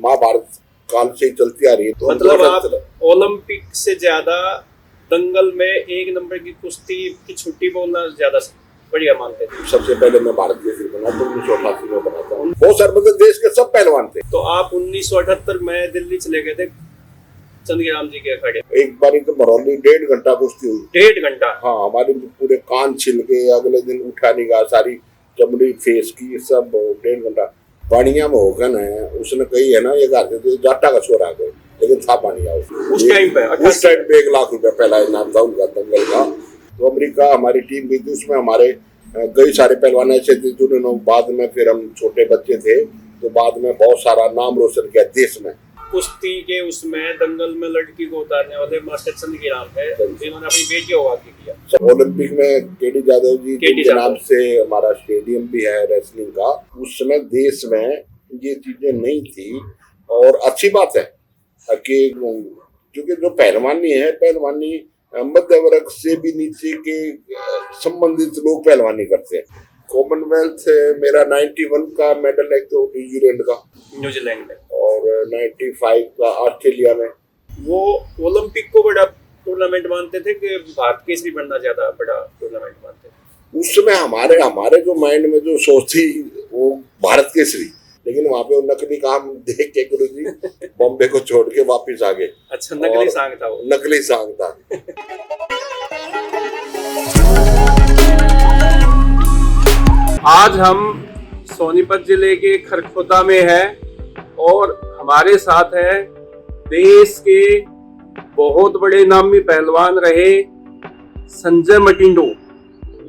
महाभारत काल से ही चलती आ रही है। तो मतलब आप ओलंपिक से ज्यादा दंगल में एक नंबर की कुश्ती की छुट्टी बोलना ज्यादा बढ़िया मानते थे। सबसे पहले मैं भारत केसरी बना तो 1988 में बना था। बहुत सारे मतलब देश के सब पहलवान थे। तो आप 1978 में दिल्ली चले गए थे चंदगीराम जी के अखाड़े। एक बार तो मरौली 1.5 घंटा कुश्ती हुई। 1.5 घंटा? हाँ, हमारे पूरे कान छिल के अगले दिन उठा नहीं गया, सारी चमड़ी फेस की सब 1.5 घंटा। पानिया में होकर ना उसने कही है ना ये घर से जाटा का छोरा गए, लेकिन था पानिया उस टाइम पे 1 लाख रुपया पहला इनाम था उनका दंगल का। तो अमेरिका हमारी टीम गई थी, उसमें हमारे कई सारे पहलवान ऐसे थे जिन्होंने बाद में, फिर हम छोटे बच्चे थे तो बाद में बहुत सारा नाम रोशन किया देश में। कुश्ती के उसमें दंगल में लड़की को उतारने वाले मास्टर चंदगीराम है जिन्होंने अपनी बेटी को आगे किया। ओलंपिक में केडी जादव जी के नाम से हमारा स्टेडियम भी है रेसलिंग का। उस समय देश में ये चीजें नहीं थी और अच्छी बात है कि क्योंकि जो पहलवानी है, पहलवानी मध्य वर्ग से भी नीचे के संबंधित लोग पहलवानी करते हैं। कॉमनवेल्थ मेरा 91 का मेडल है तो न्यूजीलैंड में, और 95 का ऑस्ट्रेलिया में। वो ओलंपिक को बड़ा टूर्नामेंट मानते थे कि भारत केसरी बनना ज्यादा बड़ा टूर्नामेंट मानते थे? उस समय हमारे जो माइंड में जो सोच थी वो भारत केसरी, लेकिन वहाँ पे वो नकली काम देख के गुरुजी बॉम्बे को छोड़ के वापस आ गए। अच्छा, नकली सांग था वो? नकली सांग था। आज हम सोनीपत जिले के खरखोदा में हैं और हमारे साथ है देश के बहुत बड़े नामी पहलवान रहे संजय मटिंडो।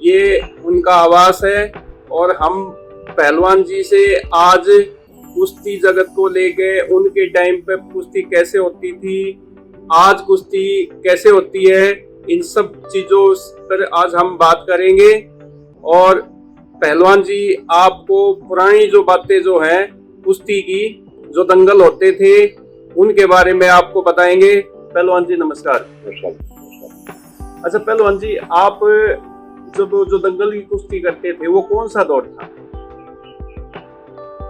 ये उनका आवास है और हम पहलवान जी से आज कुश्ती जगत को लेके, उनके टाइम पे कुश्ती कैसे होती थी, आज कुश्ती कैसे होती है, इन सब चीजों पर आज हम बात करेंगे। और पहलवान जी आपको पुरानी जो बातें जो हैं कुश्ती की, जो दंगल होते थे, उनके बारे में आपको बताएंगे। पहलवान जी नमस्कार। अच्छा पहलवान जी, आप जब जो दंगल की कुश्ती करते थे वो कौन सा दौर था?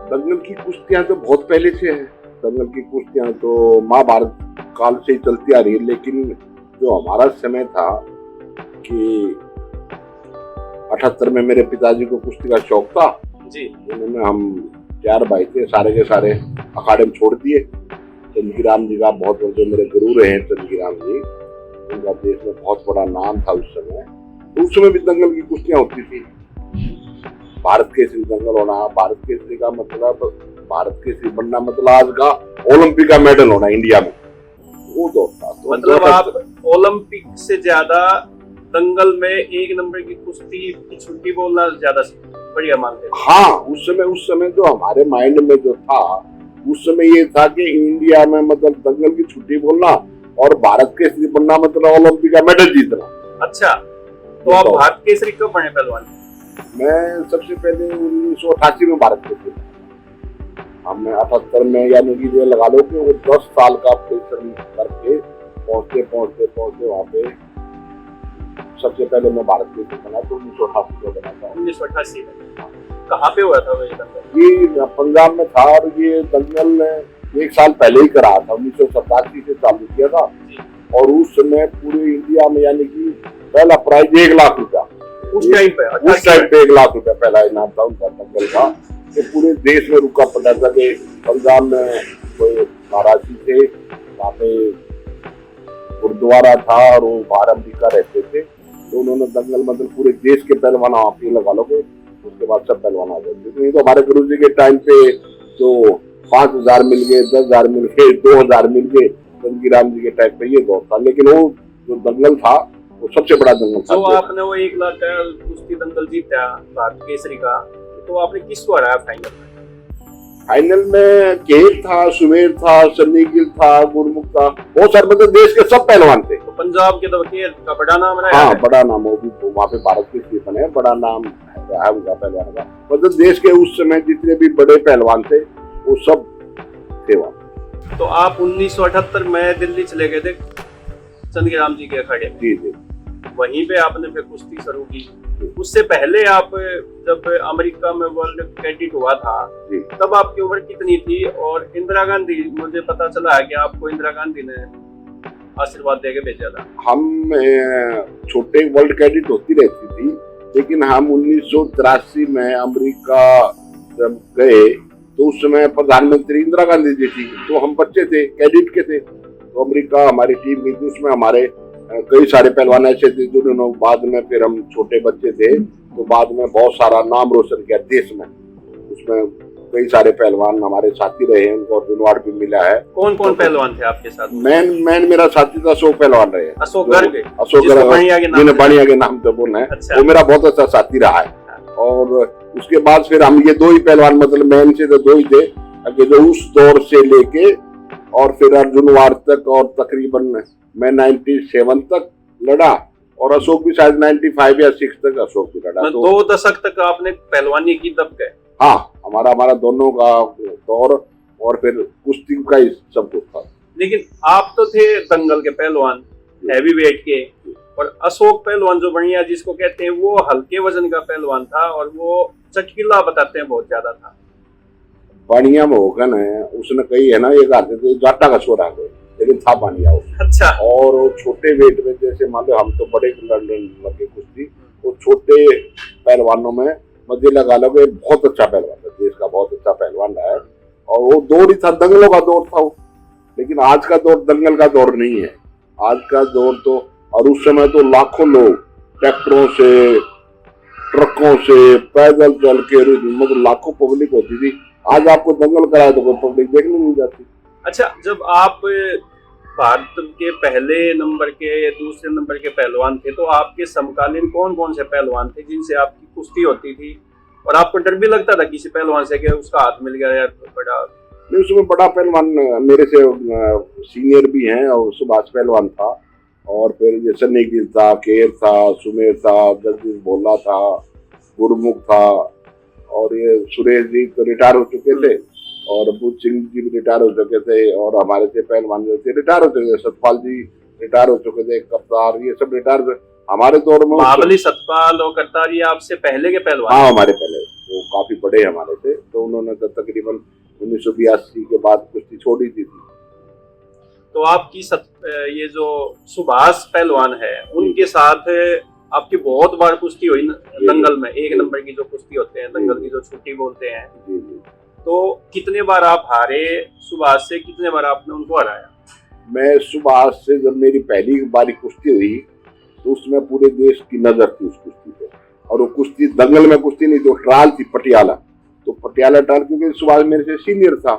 दंगल की कुश्तियां तो बहुत पहले से है। दंगल की कुश्तियां तो महाभारत काल से ही चलती आ रही है, लेकिन जो हमारा समय था कि 78 में मेरे पिताजी को कुश्ती का शौक था जी। उन्होंने, हम 4 भाई थे, सारे के सारे अखाड़े में छोड़ दिए। चंदगीराम जी का बहुत बड़े मेरे गुरु रहे हैं चंदगीराम जी, उनका देश में बहुत बड़ा नाम था उस समय। तो उस समय भी दंगल की कुश्तियां होती थी। भारत केसरी दंगल होना, भारत केसरी का मतलब, भारत केसरी बनना मतलब आज का ओलंपिक का मेडल होना इंडिया में, वो दौर था। तो मतलब आप ओलंपिक से ज्यादा दंगल में एक नंबर की कुश्ती की छुट्टी बोलना ज्यादा बढ़िया मानते थे? हाँ, उस समय जो हमारे माइंड में जो था, उस समय ये था कि इंडिया में मतलब दंगल की छुट्टी बोलना और भारत केसरी बनना मतलब ओलंपिक का मेडल जीतना। अच्छा, तो आप भारत केसरी कब बने पहलवान? मैं सबसे पहले 1988 में भारत केसरी बना। हमने 78 में, यानी कि ये लगा लो कि वो 10 साल का परिश्रम करके पहुंचते वहाँ पे सबसे पहले मैं भारत केसरी बना तो 1988 में बना था। 1988 में कहाँ पे हुआ था ये दंगल? ये पंजाब में था और ये दंगल 1 साल पहले ही करा था, 1987 से चालू किया था। और उस समय पूरे इंडिया में यानी कि पहला प्राइज 1 लाख रुपया उस टाइम पे 1 लाख रुपया पहला इनाम था उनका दंगल का। कि पूरे देश में रुका पड़ा था कि पंजाब में कोई महाराजी थे, वहाँ पे गुरुद्वारा था और वो बाहर अमेरिका रहते थे, तो उन्होंने दंगल मतलब पूरे देश के पहलवान वहाँ पे लगा लो के, उसके बाद सब पहलवान आ जाते। नहीं तो हमारे गुरु जी के टाइम पे तो 5000 मिल गए, 10,000 मिल गए, 2000 मिल गए। चंदगीराम जी के टाइम पे ये दौर था, लेकिन वो जो दंगल था वो सबसे बड़ा दंगल था। जो आपने वो 1 लाख का कुश्ती दंगल जीता भारत केसरी का, तो आपने किसको हराया फाइनल में? फाइनल में केर था, सुमेर था, सन्नी गिल था, गुरमुख था, बहुत सारे मतलब देश के सब पहलवान थे। तो पंजाब के तो केर का बड़ा नाम रहा है? हाँ, बड़ा नाम हो भी वहाँ पे भारत केसरी बने, बड़ा नाम है उनका पहलवान का। मतलब देश के उस समय जितने भी बड़े पहलवान थे वो सब थे वहाँ। तो आप 1978 में दिल्ली चले गए थे चंदगीराम जी के अखाड़े में? जी जी। वहीं पे आपने फिर कुश्ती शुरू की? उससे पहले आप जब अमेरिका में वर्ल्ड कैडेट हुआ था जी। तब आपकी उम्र कितनी थी? और इंदिरा गांधी, मुझे पता चला है कि आपको इंदिरा गांधी ने आशीर्वाद देके भेजा था। हम छोटे वर्ल्ड कैडेट होती रहती थी, लेकिन हम 1983 में अमेरिका जब गए तो उस समय प्रधानमंत्री इंदिरा गांधी जी थी, तो हम बच्चे थे, कैडेट के थे। तो अमेरिका हमारी टीम गई थी, उसमें हमारे कई सारे पहलवान ऐसे थे जिन्होंने बाद में, फिर हम छोटे बच्चे थे तो बाद में बहुत सारा नाम रोशन किया देश में। उसमें कई सारे पहलवान हमारे साथी रहे हैं, उनको अर्जुन अवार्ड भी मिला है। कौन कौन पहलवान थे आपके साथ? मैन मेरा साथी था अशोक पहलवान रहे। अशोक गर्ग, अशोक गर्ग, जिन्हें बढ़िया के नाम तो बोलना है। अच्छा। वो मेरा बहुत अच्छा साथी रहा है। और उसके बाद फिर हम ये दो ही पहलवान, मतलब मैन से तो दो ही थे जो उस दौर से लेके और फिर अर्जुन अवार्ड तक, और तकरीबन मैं 97 तक लड़ा और अशोक भी शायद 95 या 6 तक अशोक भी लड़ा। तो 2 दशक तक आपने पहलवानी की तब के? हाँ, हमारा दोनों का दौर और फिर कुश्ती का ही सब कुछ था। लेकिन आप तो थे दंगल के पहलवान, हैवी वेट के, और अशोक पहलवान जो बढ़िया जिसको कहते हैं वो हल्के वजन का पहलवान था और वो चटकीला बताते हैं बहुत ज्यादा था। बढ़िया मोहकन है, उसने कही है ना ये गाते थे जाटा का छोरा गए, लेकिन था बढ़िया वो। अच्छा। और वो छोटे वेट में, जैसे मान लो हम तो बड़े लड़ने लगे कुश्ती, वो छोटे पहलवानों में मुझे लगा लो कि बहुत अच्छा पहलवान था, देश का बहुत अच्छा पहलवान है। और वो दौर ही था, दंगलों का दौर था वो। लेकिन आज का दौर दंगल का दौर नहीं है। आज का दौर तो, और उस समय तो लाखों लोग ट्रैक्टरों से, ट्रकों से, पैदल चल के, मतलब लाखों पब्लिक होती थी। आज आपको दंगल कराए तो कोई पब्लिक देखने नहीं जाती। अच्छा, जब आप भारत के पहले नंबर के, दूसरे नंबर के पहलवान थे, तो आपके समकालीन कौन कौन से पहलवान थे जिनसे आपकी कुश्ती होती थी और आपको डर भी लगता था किसी पहलवान से कि उसका हाथ मिल गया यार बड़ा? नहीं, उसमें बड़ा पहलवान मेरे से सीनियर भी हैं, और सुभाष पहलवान था, और फिर ये सन्नी गिल था, केर था, सुमेर था, जगदीश भोला था, गुरमुख था, और ये सुरेश जी तो रिटायर हो चुके थे, और बुद्ध सिंह जी भी रिटायर हो चुके थे, और हमारे से पहलवान जो थे रिटायर हो चुके थे, सतपाल जी रिटायर हो चुके थे, करतार, ये सब रिटायर हमारे दौर में। महाबली, सतपाल और करतार ये आपसे पहले के पहलवान? हाँ, हमारे पहले, वो काफी बड़े हमारे थे, तो उन्होंने तो तकरीबन 1982 के बाद कुश्ती छोड़ी थी। तो आपकी ये जो सुभाष पहलवान है उनके साथ आपकी बहुत बार कुश्ती हुई दंगल में, 1 नंबर की जो कुश्ती होते हैं, दंगल की जो छुट्टी बोलते हैं। तो कितने बार आप हारे सुभाष से, कितने बार आपने उनको हराया? मैं सुभाष से जब मेरी पहली बारी कुश्ती हुई तो उसमें पूरे देश की नजर थी उस कुश्ती पे, और वो कुश्ती दंगल में कुश्ती नहीं, तो ट्रायल थी पटियाला। तो पटियाला ट्रायल, क्योंकि सुभाष मेरे से सीनियर था,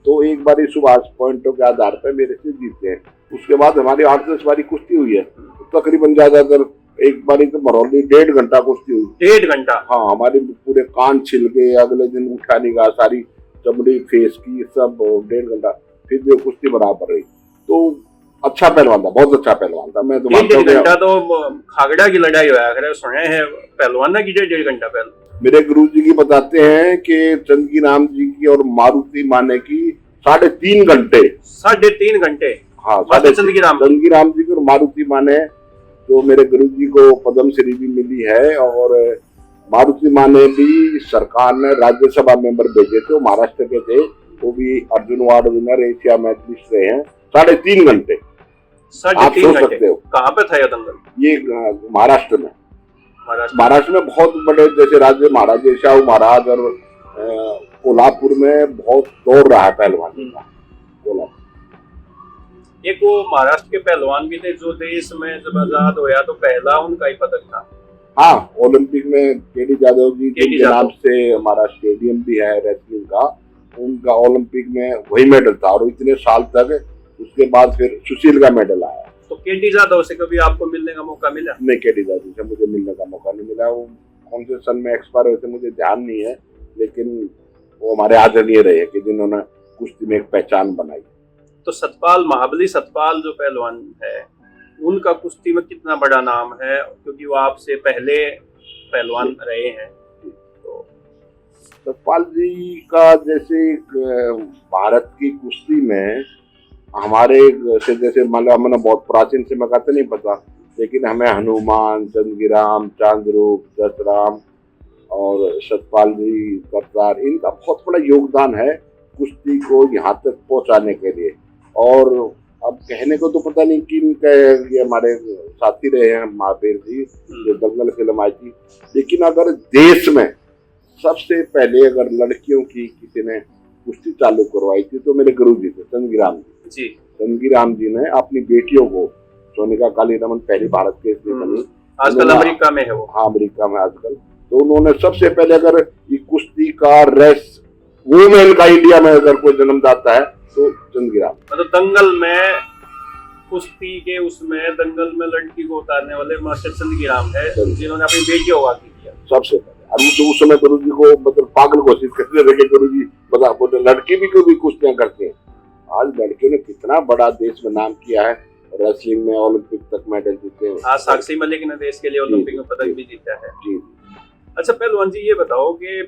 तो एक बारी सुभाष पॉइंटों के आधार पर मेरे से जीते हैं। उसके बाद हमारी 8-10 बारी कुश्ती हुई है, तो तकरीबन ज्यादातर एक बारी तो मरौली 1.5 घंटा कुश्ती हुई। 1.5 घंटा? हाँ, हमारे पूरे कान छिल गए, अगले दिन उठा नहीं गया, सारी चमड़ी फेस की सब 1.5 घंटा, फिर भी कुश्ती बराबर रही। तो अच्छा पहलवान था, बहुत अच्छा पहलवान था। मैं तो 1.5 घंटा तो खागड़ा की लड़ाई हुआ है, सुने हैं पहलवान की 1.5 घंटा पहले। मेरे गुरु जी की बताते हैं कि चंदगी राम जी की और मारुति माने की 3.5 घंटे। 3.5 घंटे? हाँ, चंदगी राम जी की और मारुति माने, तो मेरे गुरु जी को पद्म श्री भी मिली है, और मारुति माने भी सरकार ने राज्यसभा मेंबर भेजे थे, वो महाराष्ट्र के थे, वो भी Arjun award winner, Asia medalist रहे हैं। 3.5 घंटे आप सोच सकते हो। कहाँ पे था ये दंगल? ये महाराष्ट्र में। महाराष्ट्र में बहुत बड़े जैसे राज्य, महाराजा शाहू महाराज, और कोल्हापुर में बहुत दौड़ रहा है पहलवानी का। एक वो महाराष्ट्र के पहलवान भी थे जो देश में जब आजाद होया तो पहला उनका ही पदक था। हाँ, ओलंपिक में केडी जाधव जी के नाम से हमारा स्टेडियम भी है रेसलिंग का, उनका ओलंपिक में वही मेडल था, और इतने साल तक। उसके बाद फिर सुशील का मेडल आया। तो केडी जाधव से कभी आपको मिलने का मौका मिला? नहीं, केडी जाधव से मुझे मिलने का मौका नहीं मिला। वो कौन से सन में एक्सपायर हुए थे मुझे ध्यान नहीं है, लेकिन वो हमारे आदरणीय रहे कि जिन्होंने कुश्ती में एक पहचान बनाई। तो सतपाल, महाबली सतपाल जो पहलवान है, उनका कुश्ती में कितना बड़ा नाम है, क्योंकि वो आपसे पहले पहलवान रहे हैं। तो सतपाल जी का जैसे भारत की कुश्ती में हमारे से, जैसे मान लो हमने बहुत प्राचीन से मैं कहते नहीं पता, लेकिन हमें हनुमान, चंद्रगिराम, चांद्रूप, दशराम और सतपाल जी करतार, इनका बहुत बड़ा योगदान है कुश्ती को यहाँ तक पहुँचाने के लिए। और अब कहने को तो पता नहीं किन का, ये हमारे साथी रहे हैं महावीर जी, जो दंगल फिल्म आई थी, लेकिन अगर देश में सबसे पहले अगर लड़कियों की किसी ने कुश्ती चालू करवाई थी तो मेरे गुरु जी थे, चंद्रगिराम जी। चंद्रगिराम जी ने अपनी बेटियों को, सोनिका कालीरमन पहली भारत केसरी बनी, आजकल अमेरिका में है वो। हाँ, अमेरिका में आजकल। तो उन्होंने सबसे पहले अगर ये कुश्ती का रेस वुमेन का इंडिया में अगर कोई जन्मदाता है तो चंद्रगिराम। मतलब दंगल में कुश्ती के उसमें दंगल में लड़की को उतारने वाले मास्टर चंद्रगिराम है, जिन्होंने अपनी बेटियों को आगे किया सबसे पहले। और उस समय गुरु जी को मतलब पागल घोषित करते थे कि गुरु जी बता बोले लड़की भी कोई भी कुश्तियां करते हैं। आज लड़कियों ने कितना बड़ा देश में नाम किया है, रेसलिंग में ओलंपिक तक मेडल जीते हैं। आज साक्षी मलिक ने देश के लिए ओलंपिक में पदक भी जीता है। जी। अच्छा पहलवान जी, ये बताओ कि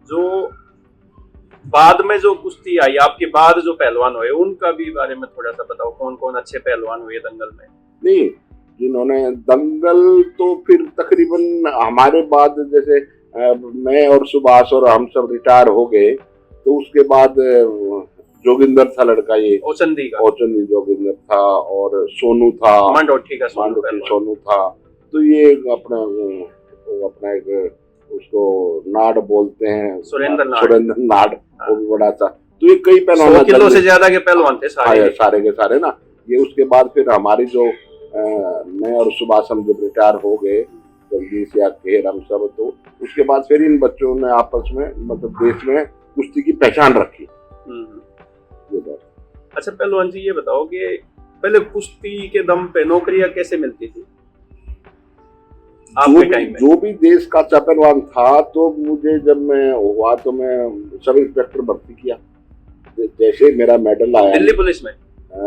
जो बाद में जो कुश्ती आई, आपके बाद जो पहलवान हुए, उनका भी बारे में थोड़ा सा बताओ, कौन कौन अच्छे पहलवान हुए दंगल में? नहीं, जिन्होंने दंगल तो फिर तकरीबन हमारे बाद, जैसे मैं और सुभाष और हम सब रिटायर हो गए, तो उसके बाद जोगिंदर था लड़का, ये औचंदी जोगिंदर था, और सोनू था, मांडोठी का सोनू था। तो ये अपना एक उसको नाड़ बोलते हैं, सुरेंद्र नाड़, वो भी बड़ा था। तो ये कई पहलवान, 100 किलो से ज्यादा के पहलवान थे सारे के सारे ना। ये उसके बाद फिर हमारी जो मैं और सुभाष हम जब रिटायर हो गए, जगदीश या खेर हम सब, तो उसके बाद फिर इन बच्चों ने आपस में मतलब देश में कुश्ती की पहचान रखी। ये बात। अच्छा पहलवान जी, ये बताओ कि पहले कुश्ती के दम पे नौकरियां कैसे मिलती थी आपके टाइम में? जो भी देश का पहलवान था, तो मुझे जब मैं हुआ तो मैं सब इंस्पेक्टर भर्ती किया। जैसे मेरा मेडल आया दिल्ली पुलिस में,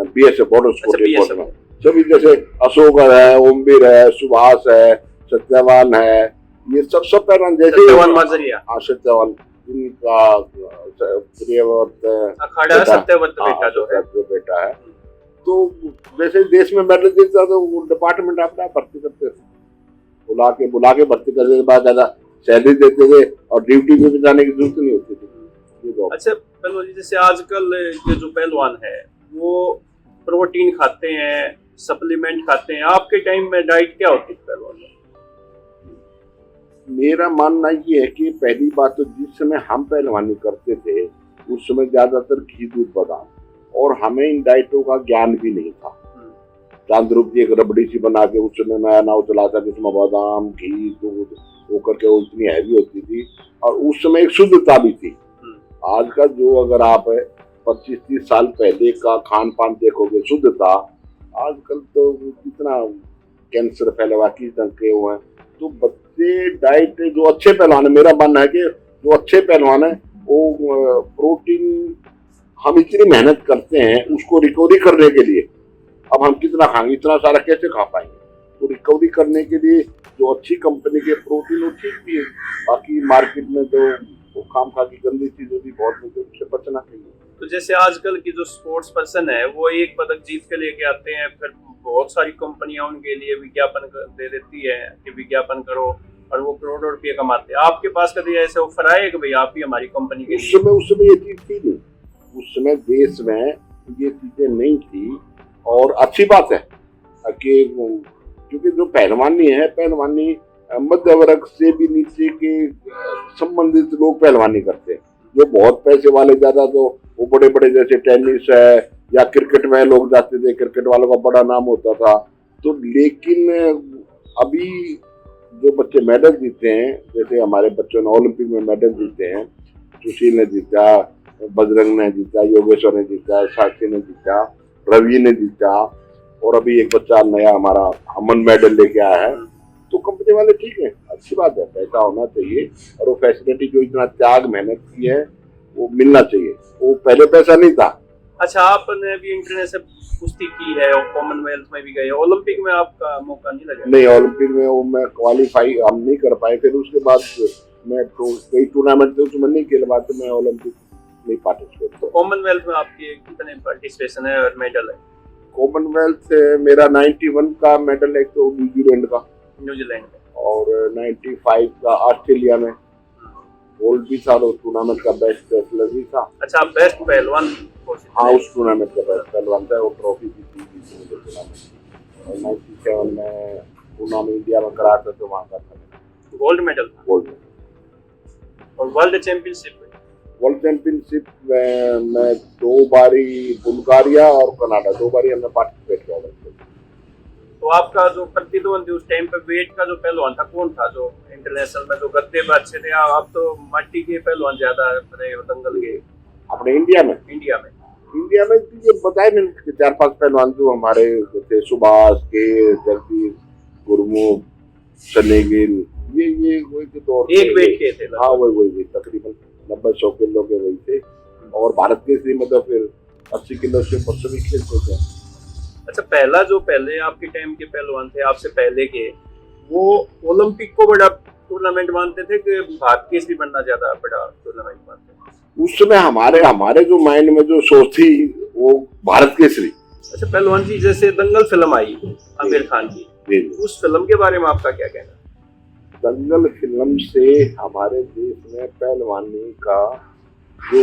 BSF बॉर्डर स्पोर्ट में, सभी जैसे अशोक है, ओमवीर है, सुभाष है, सत्यवान है, ये सब पहलवान, जैसे सत्यवान इनका अखाड़ा सत्यव्रत बेटा है। तो जैसे देश में मेडल जीतता तो वो डिपार्टमेंट अपना भर्ती करते थे, बुला के भर्ती करने के बाद ज्यादा सैलरी देते थे और ड्यूटी में भी जाने की जरूरत नहीं होती थी। अच्छा पहलवान जी, जैसे आजकल के जो पहलवान है वो प्रोटीन खाते हैं, सप्लीमेंट खाते हैं, आपके टाइम में डाइट क्या होती थी पहलवान? मेरा मानना ये है कि पहली बात तो जिस समय हम पहलवानी करते थे उस समय ज्यादातर घी दूध बादाम, और हमें इन डाइटों का ज्ञान भी नहीं था। चांद्रूप जी एक रबड़ी सी बना के उस समय नया नाव चला था, जिसमें बादाम घी दूध वो करके वो इतनी हैवी होती थी, और उस समय एक शुद्धता भी थी। आज का जो अगर आप 25-30 साल पहले का खान पान देखोगे, शुद्धता, आजकल तो कितना कैंसर फैला हुआ, किस ढंग के हुए हैं। तो बच्चे डाइट जो अच्छे पहलवान है, मेरा मानना है कि जो अच्छे पहलवान है वो प्रोटीन, हम इतनी मेहनत करते हैं उसको रिकवरी करने के लिए, अब हम कितना खाएंगे, इतना सारा कैसे खा पाएंगे? तो रिकवरी करने के लिए जो अच्छी कंपनी के प्रोटीन वो ठीक भी है, बाकी मार्केट में तो वो खाम खा की गंदी चीजें भी बहुत है, उससे बचना चाहिए। तो जैसे आजकल की जो स्पोर्ट्स पर्सन है वो एक पदक जीत के लेके आते हैं, फिर बहुत सारी कंपनियां उनके लिए विज्ञापन दे देती है कि विज्ञापन करो, और वो करोड़ों रुपये कमाते हैं। आपके पास कभी ऐसे ऑफर आए कि भाई आप भी हमारी कंपनी के लिए? उस समय ये चीज थी नहीं, उस समय देश में ये चीजें नहीं थी, और अच्छी बात है कि क्योंकि जो पहलवानी है, पहलवानी मध्य वर्ग से भी नीचे के संबंधित लोग पहलवानी करते हैं। जो बहुत पैसे वाले ज्यादा, तो वो बड़े बड़े जैसे टेनिस है या क्रिकेट में लोग जाते थे, क्रिकेट वालों का बड़ा नाम होता था। तो लेकिन अभी जो बच्चे मेडल जीते हैं, जैसे हमारे बच्चों ने ओलंपिक में मेडल जीते हैं, सुशील ने जीता, बजरंग ने जीता, योगेश्वर ने जीता, साक्षी ने जीता, रवि ने जीता, और अभी एक बच्चा नया हमारा अमन मेडल लेके आया है। तो कंपनी वाले ठीक है, अच्छी बात है, पैसा होना चाहिए, और वो फैसिलिटी जो इतना त्याग मेहनत की है वो मिलना चाहिए, वो पहले पैसा नहीं था। अच्छा, आपने भी इंटरनेशनल कुश्ती की है और कॉमनवेल्थ में भी गए, ओलंपिक में आपका मौका नहीं लगा? नहीं, ओलंपिक में वो मैं क्वालिफाई हम नहीं कर पाए, फिर उसके बाद मैं कई टूर्नामेंट थे उसमें नहीं खेल पाया, तो मैं ओलंपिक नहीं पार्टिसिपेट। तो कॉमनवेल्थ में आपके कितने पार्टिसिपेशन है और मेडल है? कॉमनवेल्थ से मेरा 91 का मेडल है, तो न्यूजीलैंड का, न्यूजीलैंड में, और 95 का ऑस्ट्रेलिया में गोल्ड भी था, और टूर्नामेंट का बेस्ट रेसलर भी था। अच्छा, आप बेस्ट पहलवान घोषित हाँ, थे। उस टूर्नामेंट का बेस्ट पहलवान था, वो ट्रॉफी भी थी टूर्नामेंट। और 97 में टूर्नामेंट इंडिया में करा था, तो वहाँ का था गोल्ड मेडल था। Gold medal. और वर्ल्ड चैंपियनशिप में मैं 2 बारी बुल्गारिया और कनाडा, 2 बारी हमने पार्टिसिपेट किया। तो आपका जो प्रतिद्वंदी उस टाइम पे वेट का जो पहलवान था, कौन था जो इंटरनेशनल में जो गद्दे पे अच्छे थे? आप तो मट्टी के पहलवान ज्यादा रहे हो, दंगल के। अपने इंडिया में ये बताए मैंने 4-5 पहलवान जो हमारे थे, सुभाष के, जगदीश, गुरमुख, सनी गिल, ये वही के दौर एक वेट के थे। हाँ, वही तकरीबन 90-100 किलो के वही थे। और भारत के श्री मतलब फिर 80 किलो से ऊपर सभी खेलते थे। अच्छा, पहले आपके टाइम के पहलवान थे, आपसे पहले के, वो ओलंपिक को बड़ा टूर्नामेंट मानते थे कि भारत के श्री बनना ज्यादा बड़ा टूर्नामेंट मानते थे? उस समय हमारे जो माइंड में जो सोच थी, वो भारत केसरी। अच्छा पहलवान जी, जैसे दंगल फिल्म आई आमिर खान की, उस फिल्म के बारे में आपका क्या कहना है? दंगल फिल्म से हमारे देश में पहलवानी का जो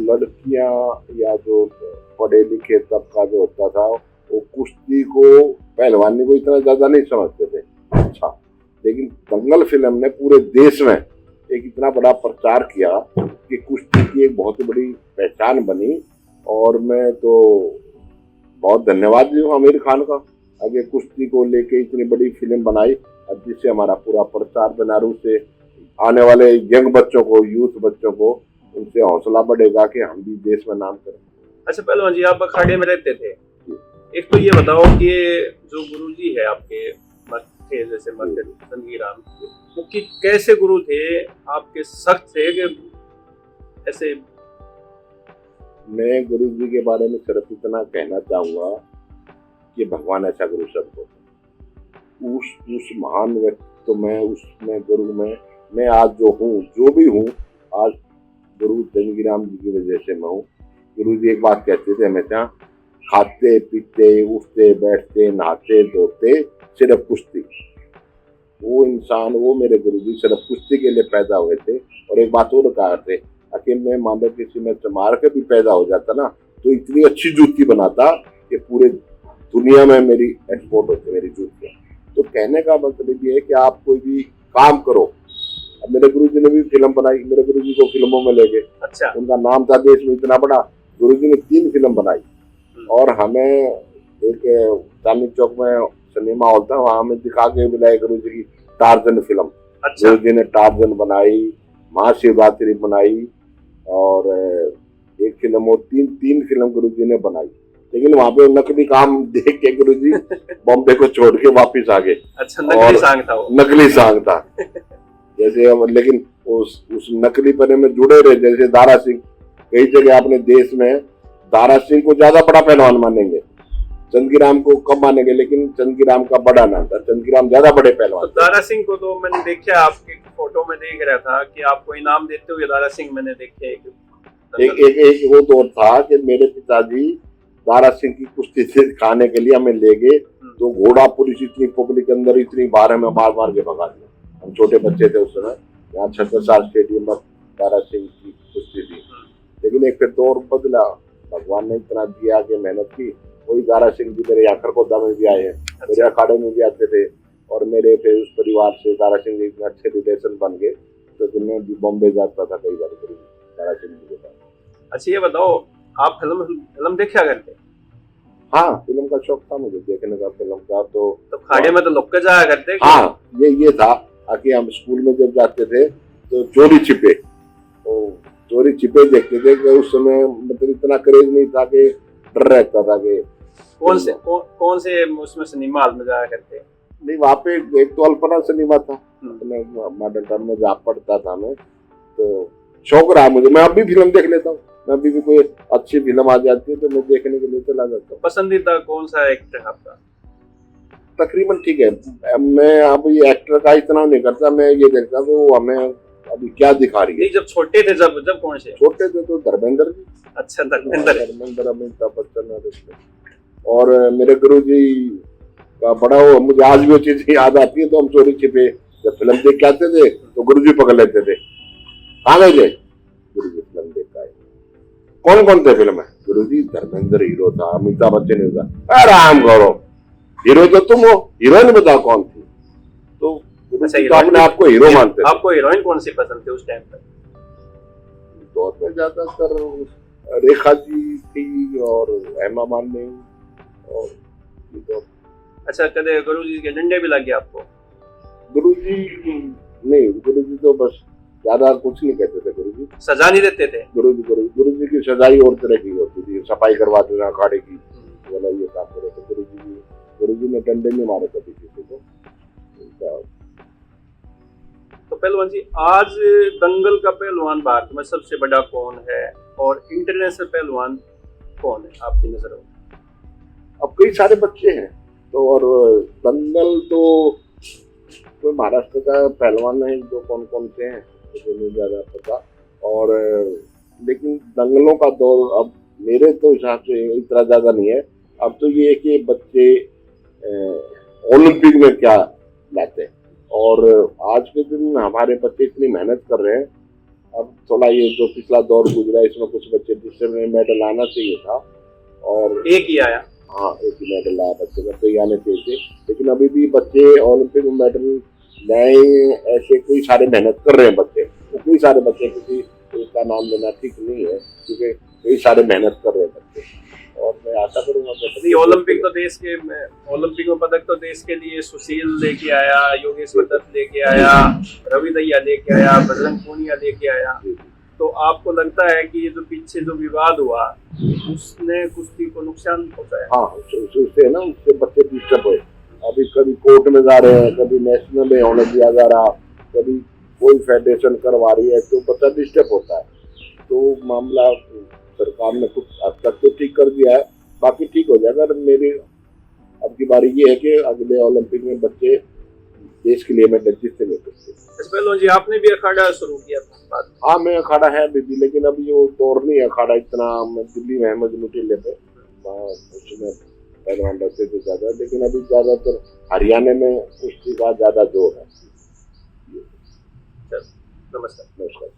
लड़कियां या जो पढ़े लिखे तबका जो होता था, वो कुश्ती को, पहलवानी को इतना ज्यादा नहीं समझते थे। अच्छा, लेकिन दंगल फिल्म ने पूरे देश में एक इतना बड़ा प्रचार किया कि कुश्ती की एक बहुत बड़ी पहचान बनी। और मैं तो बहुत धन्यवाद दूँ आमिर खान का, आगे कुश्ती को लेके इतनी बड़ी फिल्म बनाई, और जिससे हमारा पूरा प्रचार बनारस से आने वाले यंग बच्चों को, यूथ बच्चों को, उनसे हौसला बढ़ेगा कि हम भी देश में नाम करें। अच्छा पहलवान जी, आप अखाड़े में रहते थे, एक तो ये बताओ कि जो गुरुजी है आपके थे, जैसे संगीराम, वो कि कैसे गुरु थे आपके? सख्त थे कि ऐसे? मैं गुरु जी के बारे में सिर्फ इतना कहना चाहूंगा कि भगवान ऐसा गुरु सबको, उस महान व्यक्ति में, उसमें गुरु में मैं आज जो हूँ, जो भी हूँ आज, गुरु संगीराम जी की वजह से मैं हूँ। गुरु जी एक बात कहते थे हमेशा, खाते पीते उठते बैठते नहाते धोते सिर्फ कुश्ती। वो इंसान, वो मेरे गुरु जी सिर्फ कुश्ती के लिए पैदा हुए थे। और एक बात और कहा थे, कि मैं मान लो किसी में मार के भी पैदा हो जाता ना, तो इतनी अच्छी जूती बनाता कि पूरे दुनिया में मेरी एक्सपोर्ट होती मेरी जूतियाँ। तो कहने का मतलब ये है कि आप कोई भी काम करो। अब मेरे गुरु जी ने भी फिल्म बनाई, मेरे गुरु जी को फिल्मों में ले गए। अच्छा, उनका नाम था देश में इतना बड़ा। गुरु जी ने 3 फिल्म बनाई, और हमें एक चांदनी चौक में सिनेमा हॉल था, वहां हमें दिखा के बुलाए गुरु जी की टार्जन फिल्म। अच्छा, गुरु जी ने टार्जन बनाई, महाशिवरात्रि बनाई, और एक फिल्म, और तीन फिल्म गुरु जी ने बनाई। लेकिन वहां पे नकली काम देख के गुरु जी बॉम्बे को छोड़ के वापिस आ गए। अच्छा, नकली सांग था वो? नकली सांग था। जैसे लेकिन उस नकली पने में जुड़े रहे, जैसे दारा सिंह। कई जगह अपने देश में दारा सिंह को ज्यादा बड़ा पहलवान मानेंगे, चंदगीराम को कम मानेंगे, लेकिन चंदगीराम का बड़ा नाम था, चंदगीराम ज्यादा बड़े पहलवान। तो दारा सिंह को तो मैंने देखा, आपके फोटो में देख रहा था कि आपको इनाम देते हुए दारा सिंह मैंने देखे। एक वो दौर था कि मेरे पिताजी दारा सिंह की कुश्ती खाने के लिए हमें ले गए, तो घोड़ा पुलिस इतनी पब्लिक के अंदर इतनी बार हमें मार मार के भगा दिया। हम छोटे बच्चे थे उस समय, यहाँ 36 स्टेडियम में दारा सिंह की कुश्ती थी। लेकिन एक फिर दौर बदला, भगवान ने इतना दिया कि मेहनत की। वही दारा सिंह जी मेरे यहाँ खरगोदा में भी आए हैं, मेरे अखाड़े में भी आते थे, और मेरे फिर उस परिवार से दारा सिंह जी इतने अच्छे रिलेशन बन गए, तो मैं भी बॉम्बे जाता था कई बार दारा सिंह जी के पास। अच्छा ये बताओ, आप फिल्म देखा करते? हाँ, फिल्म का शौक था मुझे देखने का, फिल्म का। तो खाड़े में तो लोग जाया करते? हाँ, ये था कि हम स्कूल में जब जाते थे तो चोरी छिपे देखते थे। कि उस समय मतलब इतना क्रेज नहीं था, कि डर रहता था कि कौन से उसमें सिनेमा हॉल में जाया करते? नहीं, वहाँ पे एक तो अल्पना सिनेमा था, मॉडर्न टाउन में जहाँ पढ़ता था मैं, तो शौक रहा मुझे। मैं अभी फिल्म देख लेता हूँ, मैं अभी भी कोई अच्छी फिल्म आ जाती है तो मैं देखने के लिए चला जाता हूँ। पसंदीदा कौन सा एक्टर आपका? तकरीबन ठीक है, मैं अभी एक्टर का इतना नहीं करता, मैं ये देखता तो वो हमें अभी क्या दिखा रही है। जब छोटे थे, जब कौन से? छोटे थे तो धर्मेंद्र जी। अच्छा, धर्मेंद्र, अमिताभ बच्चन, और मेरे गुरुजी का बड़ा वो, मुझे आज भी वो चीज याद आती है। तो हम चोरी छिपे जब फिल्म देख के आते थे तो गुरुजी पकड़ लेते थे, कहाँ गए थे? गुरुजी फिल्म देख के आए। कौन कौन थे फिल्म में? गुरुजी धर्मेंद्र हीरो था, अमिताभ बच्चन हीरो था। आराम करो, हीरो तो तुम हो, हीरोइन बताओ कौन थी? तो गुरुजी तो अपने आप को हीरो मानते थे। आपको हीरोइन कौन सी पसंद थी उस टाइम पर? दौर में ज्यादातर रेखा जी थी और हेमा मालिनी और तो अच्छा, कदे गुरुजी के डंडे भी लगे आपको? गुरुजी नहीं, गुरुजी तो बस ज्यादा कुछ नहीं कहते थे। गुरुजी सजा नहीं देते थे? गुरुजी की सजाई और तरह की होती थी, सफाई करवा देना अखाड़े की, बोला ये काम करे। तो गुरुजी ने डंडे नहीं मारे कभी किसी को। तो पहलवान जी, आज दंगल का पहलवान भारत में सबसे बड़ा कौन है और इंटरनेशनल पहलवान कौन है आपकी नजर में? अब कई सारे बच्चे हैं तो, और दंगल तो महाराष्ट्र का पहलवान है जो कौन कौन से हैं मुझे नहीं ज्यादा पता। और लेकिन दंगलों का दौर अब मेरे तो हिसाब से इतना ज्यादा नहीं है। अब तो ये है कि बच्चे ओलंपिक में क्या लाते हैं, और आज के दिन हमारे बच्चे इतनी मेहनत कर रहे हैं। अब थोड़ा ये जो पिछला दौर गुजरा इसमें कुछ बच्चे जिससे मेडल आना चाहिए था और एक ही आया। हाँ, एक ही मेडल आया बच्चे का, कई आने चाहिए। लेकिन अभी भी बच्चे ओलंपिक में मेडल लाए, ऐसे कई सारे मेहनत कर रहे हैं बच्चे। तो कई सारे बच्चे, किसी एक का नाम लेना ठीक नहीं है क्योंकि कई सारे मेहनत कर रहे हैं बच्चे। और मैं आशा करूंगा कि ओलंपिक तो देश के ओलंपिक में पदक तो देश के लिए सुशील लेके आया, योगेश्वर दत्त लेके आया, रवि दहिया लेके आया, बजरंग पूनिया लेके आया। तो आपको लगता है कि ये जो पीछे जो विवाद हुआ उसने कुश्ती को नुकसान पहुंचाया? हाँ, उससे ना, उससे बच्चे डिस्टर्ब हुए। अभी कभी कोर्ट में जा रहे हैं, कभी नेशनल में होने दिया जा रहा, कभी कोई फेडरेशन करवा रही है, तो बच्चा डिस्टर्ब होता है। तो मामला सरकार ने कुछ हद तक तो ठीक कर दिया है, बाकी ठीक हो जाएगा। मेरी अब की बारी ये है कि अगले ओलंपिक में बच्चे देश के लिए मेडल जीतते नहीं सकते। पहलवान जी, आपने भी अखाड़ा शुरू किया था? हाँ, मैं अखाड़ा है अभी, लेकिन अभी वो दौर नहीं है अखाड़ा इतना। दिल्ली में अहमद मुटीले पे उसमें पहलवान रहते थे ज्यादा, लेकिन अभी ज्यादातर हरियाणा में कुश्ती का ज्यादा जोर है। नमस्कार।